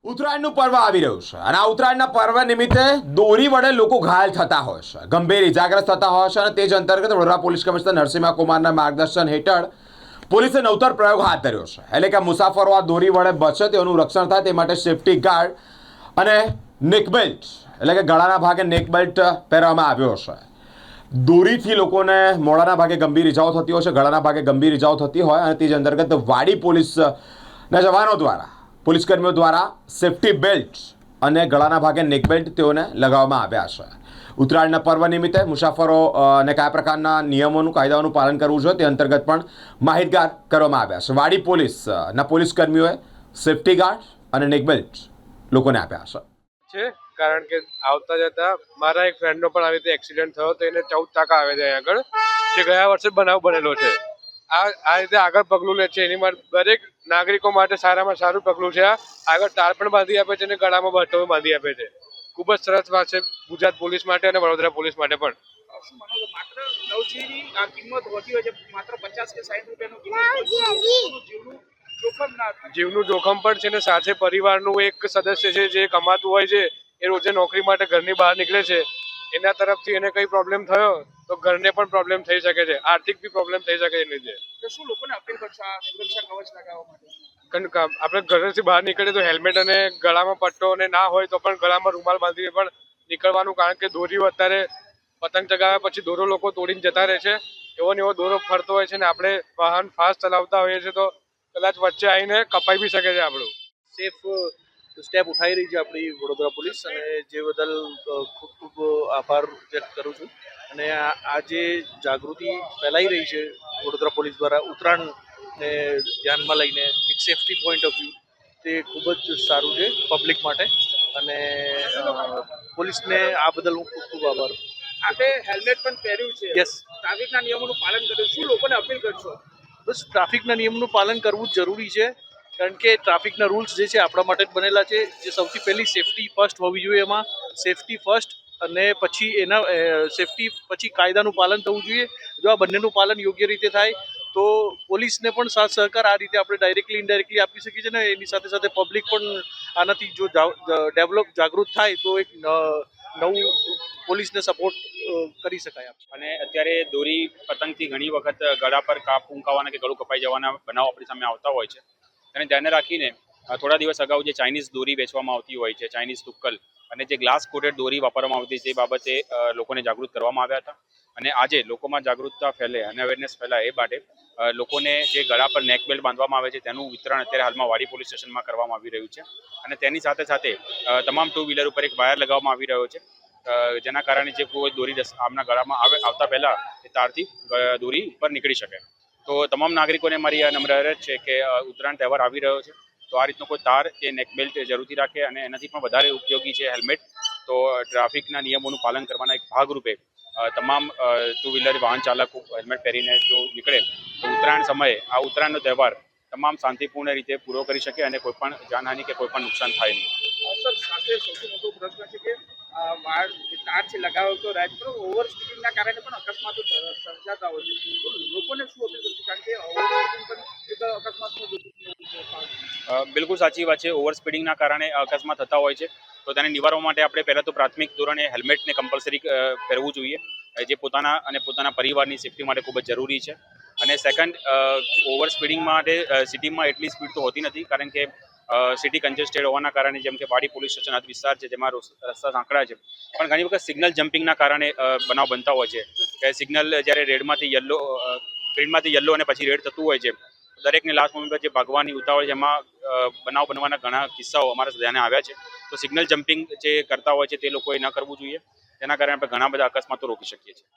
ઉત્તરાયણનું પર્વ આવી રહ્યું છે અને આ ઉત્તરાયણના પર્વ નિમિત્તે દોરી વડે લોકો ઘાયલ થતા હોય છે, ગંભીર ઇજાગ્રસ્ત થતા હોય છે અને તે જ અંતર્ગત વડોદરા પોલીસ કમિશનર નરસિંહા કુમારના માર્ગદર્શન હેઠળ પોલીસે નવતર પ્રયોગ હાથ ધર્યો છે. એટલે કે મુસાફરો આ દોરી વડે બચે તેનું રક્ષણ થાય તે માટે સેફટી ગાર્ડ અને નેકબેલ્ટ એટલે કે ગળાના ભાગે નેકબેલ્ટ પહેરવામાં આવ્યો છે. દોરીથી લોકોને મોઢાના ભાગે ગંભીર ઇજાઓ થતી હોય છે, ગળાના ભાગે ગંભીર ઇજાઓ થતી હોય અને તે જ અંતર્ગત વાડી પોલીસના જવાનો દ્વારા પોલીસ કર્મીઓ દ્વારા સેફટી બેલ્ટ અને ગળાના ભાગે નેક બેલ્ટ તેઓને લગાવવામાં આવ્યા છે. ઉત્તરાયણના પર્વ નિમિત્તે મુસાફરોને કયા પ્રકારના નિયમોનું કાયદાઓનું પાલન કરવું જોઈએ તે અંતર્ગત પણ માહિતગાર કરવામાં આવ્યા છે. વાડી પોલીસના પોલીસ કર્મીઓએ સેફટી ગાર્ડ અને નેક બેલ્ટ લોકોને આપ્યા છે. કારણ કે આવતા જતા મારા એક ફ્રેન્ડનો પણ આવી રીતે એક્સિડન્ટ થયો તો એને 14 આવે છે આગળ, જે ગયા વર્ષે બનાવ બનેલો છે. આ રીતે આગળ પગલું લે છે, એની માટે દરેક નાગરિકો માટે સારામાં સારું પગલું છે. આગળ તાર પણ બાંધી આપે છે અને ગળામાં બટન બાંધી આપે છે. ખૂબ જ સરસ વાત છે ગુજરાત પોલીસ માટે અને વડોદરા પોલીસ માટે પણ. માત્ર નવજીની આ કિંમત હોતી હોય છે, માત્ર 50 કે 60 રૂપિયાનું જીવનું જોખમ પણ છે ને સાથે પરિવારનું એક સદસ્ય છે જે કમાતું હોય છે, એ રોજે નોકરી માટે ઘરની બહાર નીકળે છે, એના તરફથી એને કઈ પ્રોબ્લેમ થયો તો ઘરને પણ પ્રોબ્લેમ થઈ શકે છે, આર્થિક બી પ્રોબ્લેમ થઈ શકે છે. લીધે તો શું લોકોને અપીલ કરશો આ સુરક્ષા કવચ લગાવવા માટે? કારણ આપણે ઘરેથી બહાર નીકળીએ તો હેલ્મેટ અને ગળામાં પટ્ટો અને ના હોય તો પણ ગળામાં રૂમાલ બાંધીને પણ નીકળવાનું. કારણ કે દોરીઓ અત્યારે પતંગ ચગાવ્યા પછી દોરો લોકો તોડીને જતા રહે છે, એવો ને એવો દોરો ફરતો હોય છે ને આપણે વાહન ફાસ્ટ ચલાવતા હોઈએ છીએ તો કદાચ વચ્ચે આવીને કપાઈ બી શકે છે આપણું. સેફ સ્ટેપ ઉઠાવી રહી છે આપણી વડોદરા પોલીસ, અને જે બદલ ખૂબ ખૂબ આભાર વ્યક્ત કરું છું. અને આ જે જાગૃતિ ફેલાઈ રહી છે વડોદરા પોલીસ દ્વારા ઉત્તરાયણને ધ્યાનમાં લઈને એક સેફટી પોઈન્ટ ઓફ વ્યૂ, તે ખૂબ જ સારું છે પબ્લિક માટે. અને પોલીસને આ બદલ હું ખૂબ ખૂબ આભાર. આપણે હેલ્મેટ પણ પહેર્યું છે, યસ, ટ્રાફિકના નિયમોનું પાલન કર્યું, શું લોકોને અપીલ કરશો? બસ ટ્રાફિકના નિયમનું પાલન કરવું જ જરૂરી છે, કારણ કે ટ્રાફિકના રૂલ્સ જે છે આપણા માટે જ બનેલા છે. જે સૌથી પહેલી સેફટી ફર્સ્ટ હોવી જોઈએ, એમાં સેફટી ફર્સ્ટ અને પછી એના સેફટી પછી કાયદાનું પાલન થવું જોઈએ. જો આ બંનેનું પાલન યોગ્ય રીતે થાય તો પોલીસને પણ સાથ સહકાર આ રીતે આપણે ડાયરેક્ટલી ઇનડાયરેક્ટલી આપી શકીએ છીએ ને એની સાથે સાથે પબ્લિક પણ આનાથી જો જાગૃત થાય તો એક નવું પોલીસને સપોર્ટ કરી શકાય. અને અત્યારે દોરી પતંગથી ઘણી વખત ગળા પર કાપ ફૂંકાવાના કે ગળું કપાઈ જવાના બનાવો આપણી સામે આવતા હોય છે. અને ધ્યાને રાખીને થોડા દિવસ અગાઉ જે ચાઇનીઝ દોરી વેચવામાં આવતી હોય છે, ચાઇનીઝ તુક્કલ, અને જે ગ્લાસ કોટેડ દોરી વાપરવામાં આવતી તે બાબતે લોકોને જાગૃત કરવામાં આવ્યા હતા. અને આજે લોકોમાં જાગૃતતા ફેલે અને અવેરનેસ ફેલાય એ માટે લોકોને જે ગળા પર નેક બેલ્ટ બાંધવામાં આવે છે તેનું વિતરણ અત્યારે હાલમાં વાડી પોલીસ સ્ટેશનમાં કરવામાં આવી રહ્યું છે. અને તેની સાથે સાથે તમામ ટુ વ્હીલર ઉપર એક વાયર લગાવવામાં આવી રહ્યો છે, જેના કારણે જે કોઈ દોરી આમના ગળામાં આવતા પહેલા એ તારથી દોરી ઉપર નીકળી શકે. તો તમામ નાગરિકોને મારી આ નમ્ર અરજ છે કે ઉત્તરાયણ તહેવાર આવી રહ્યો છે તો આ રીતનો કોઈ તાર કે નેક બેલ્ટ જરૂરથી રાખે, અને એનાથી પણ વધારે ઉપયોગી છે હેલ્મેટ. તો ટ્રાફિકના નિયમોનું પાલન કરવાના એક ભાગરૂપે તમામ ટુ વ્હીલર વાહન ચાલકો હેલ્મેટ પહેરીને જો નીકળે તો ઉત્તરાયણ સમયે આ ઉત્તરાયણનો તહેવાર તમામ શાંતિપૂર્ણ રીતે પૂરો કરી શકે અને કોઈપણ જાનહાનિ કે કોઈપણ નુકસાન થાય નહીં. સર, સાથે સૌથી મોટો પ્રશ્ન છે કે તાર છે લગાવ્યો તો રાજ્ય ઓવર સ્પીડિંગના કારણે પણ અકસ્માતો સર્જાતા હોય છે, તો લોકોને શું અપીલ કરશે? કારણ કે ઓવર સ્પીડિંગ પણ એક અકસ્માતનું બિલકુલ સાચી વાત છે. ઓવર સ્પીડિંગના કારણે અકસ્માત થતા હોય છે તો તેને નિવારવા માટે આપણે પહેલાં તો પ્રાથમિક ધોરણે હેલ્મેટને કમ્પલસરી પહેરવું જોઈએ, જે પોતાના અને પોતાના પરિવારની સેફટી માટે ખૂબ જ જરૂરી છે. અને સેકન્ડ, ઓવર સ્પીડિંગ માટે સિટીમાં એટલી સ્પીડ તો હોતી નથી, કારણ કે સિટી કન્જેસ્ટેડ હોવાના કારણે, જેમ કે વાડી પોલીસ સ્ટેશન હદ વિસ્તાર છે જેમાં રસ્તા સાંકડા છે, પણ ઘણી વખત સિગ્નલ જમ્પિંગના કારણે બનાવ બનતા હોય છે કે સિગ્નલ જ્યારે ગ્રીનમાંથી યલો અને પછી રેડ થતું હોય છે, દરેકને લાસ્ટ મોમેન્ટ પર જે ભાગવાની ઉતાવળ છે એમાં બનાવ બનવાના ઘણા કિસ્સાઓ અમારા ધ્યાને આવ્યા છે. તો સિગ્નલ જમ્પિંગ જે કરતા હોય છે તે લોકોએ ન કરવું જોઈએ, તેના કારણે આપણે ઘણા બધા અકસ્માતો રોકી શકીએ છીએ.